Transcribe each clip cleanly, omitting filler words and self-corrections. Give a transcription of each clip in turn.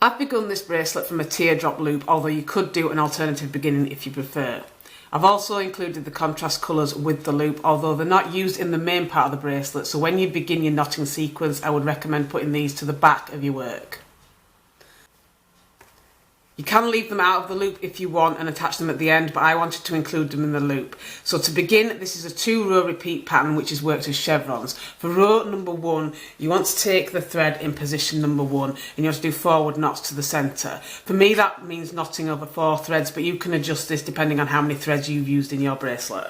I've begun this bracelet from a teardrop loop, although you could do an alternative beginning if you prefer. I've also included the contrast colours with the loop, although they're not used in the main part of the bracelet, so when you begin your knotting sequence I would recommend putting these to the back of your work. You can leave them out of the loop if you want and attach them at the end, but I wanted to include them in the loop. So to begin, this is a 2-row repeat pattern which is worked as chevrons. For row number 1, you want to take the thread in position number 1 and you want to do forward knots to the centre. For me that means knotting over 4 threads, but you can adjust this depending on how many threads you've used in your bracelet.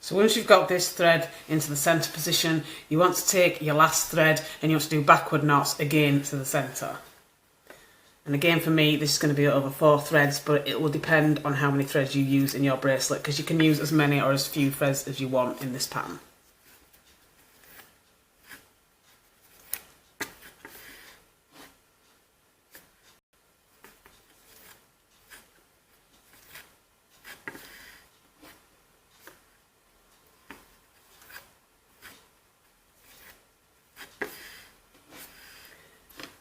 So once you've got this thread into the centre position, you want to take your last thread and you want to do backward knots again to the centre. And again for me this is going to be over 4 threads, but it will depend on how many threads you use in your bracelet, because you can use as many or as few threads as you want in this pattern.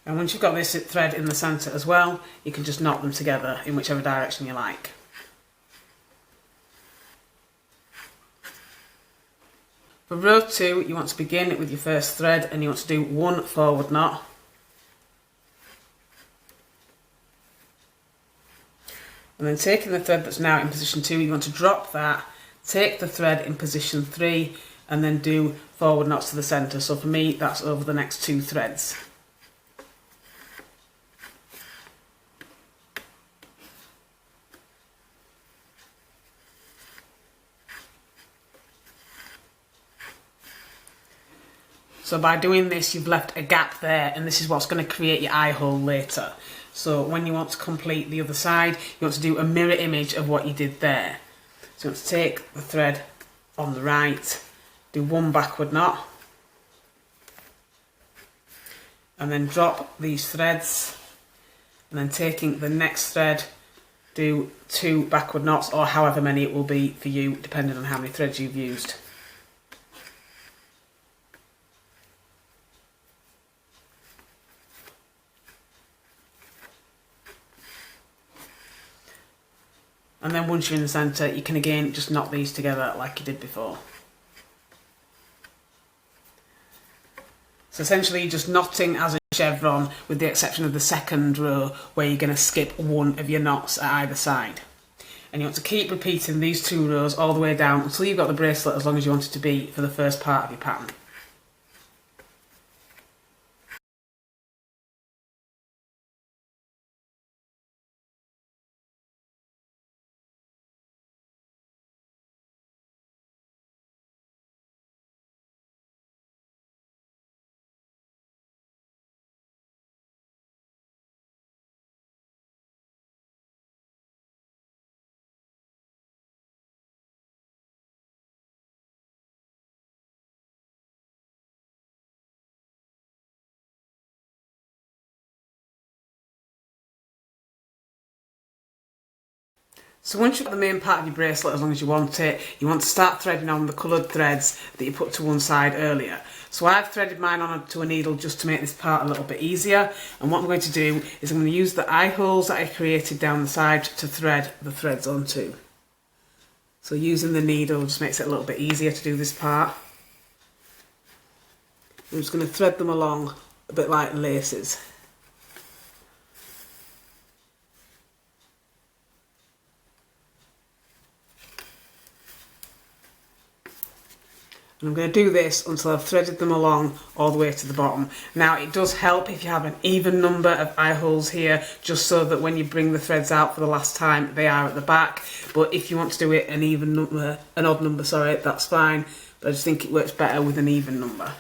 And once you've got this thread in the centre as well, you can just knot them together in whichever direction you like. For row 2, you want to begin with your first thread and you want to do 1 forward knot. And then taking the thread that's now in position 2, you want to drop that, take the thread in position 3 and then do forward knots to the centre. So for me that's over the next 2 threads. So by doing this you've left a gap there, and this is what's going to create your eye hole later. So when you want to complete the other side, you want to do a mirror image of what you did there. So you want to take the thread on the right, do 1 backward knot, and then drop these threads, and then taking the next thread, do 2 backward knots, or however many it will be for you, depending on how many threads you've used. And then once you're in the centre, you can again just knot these together like you did before. So essentially you're just knotting as a chevron, with the exception of the second row where you're going to skip 1 of your knots at either side. And you want to keep repeating these 2 rows all the way down until you've got the bracelet as long as you want it to be for the first part of your pattern. So once you've got the main part of your bracelet, as long as you want it, you want to start threading on the coloured threads that you put to one side earlier. So I've threaded mine onto a needle just to make this part a little bit easier, and what I'm going to do is I'm going to use the eye holes that I created down the side to thread the threads onto. So using the needle just makes it a little bit easier to do this part. I'm just going to thread them along a bit like laces. And I'm going to do this until I've threaded them along all the way to the bottom. Now it does help if you have an even number of eye holes here, just so that when you bring the threads out for the last time they are at the back. But if you want to do it an odd number, sorry, that's fine. But I just think it works better with an even number.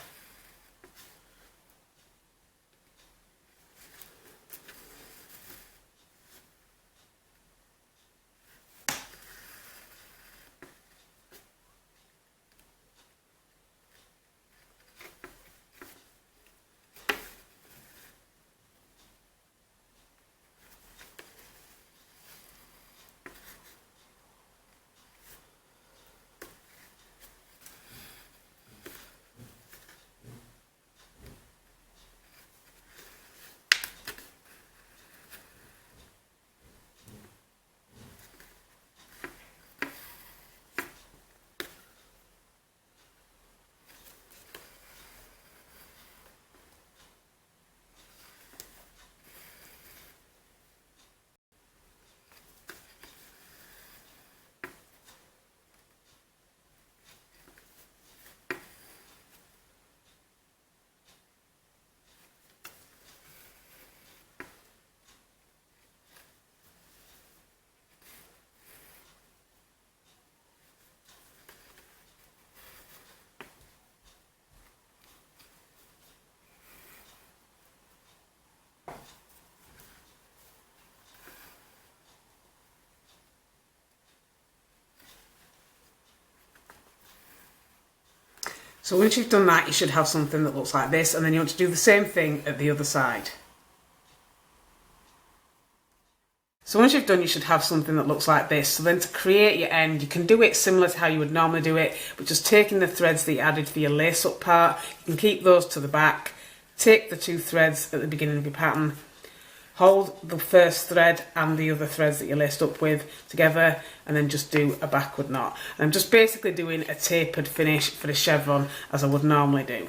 So once you've done that, you should have something that looks like this, and then you want to do the same thing at the other side. So once you've done, you should have something that looks like this. So then to create your end, you can do it similar to how you would normally do it, but just taking the threads that you added for your lace up part, you can keep those to the back, take the 2 threads at the beginning of your pattern, hold the first thread and the other threads that you laced up with together, and then just do a backward knot. And I'm just basically doing a tapered finish for the chevron as I would normally do.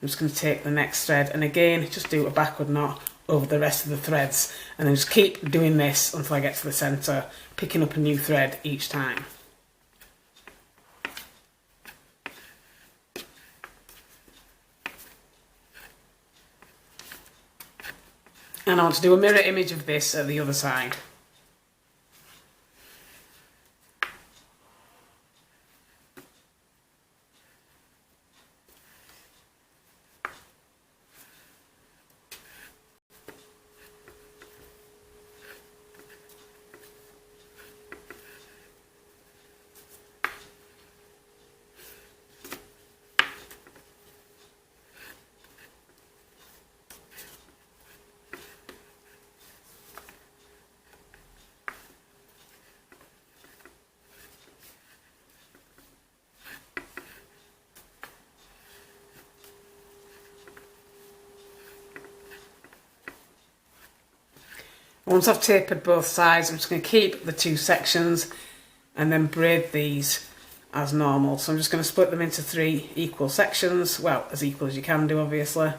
I'm just going to take the next thread and again just do a backward knot over the rest of the threads, and then just keep doing this until I get to the centre, picking up a new thread each time. And I want to do a mirror image of this at the other side. Once I've tapered both sides, I'm just going to keep the 2 sections and then braid these as normal. So I'm just going to split them into 3 equal sections, well, as equal as you can do, obviously. I'm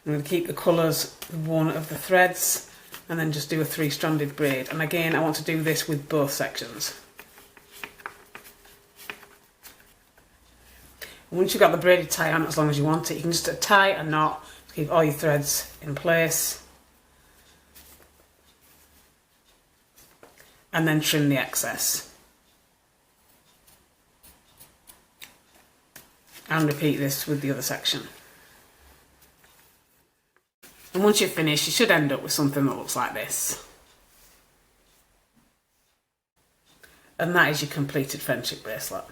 going to keep the colours of one of the threads and then just do a 3-stranded braid. And again, I want to do this with both sections. And once you've got the braided tie on, as long as you want it, you can just tie a knot to keep all your threads in place. And then trim the excess. And repeat this with the other section. And once you're finished, you should end up with something that looks like this. And that is your completed friendship bracelet.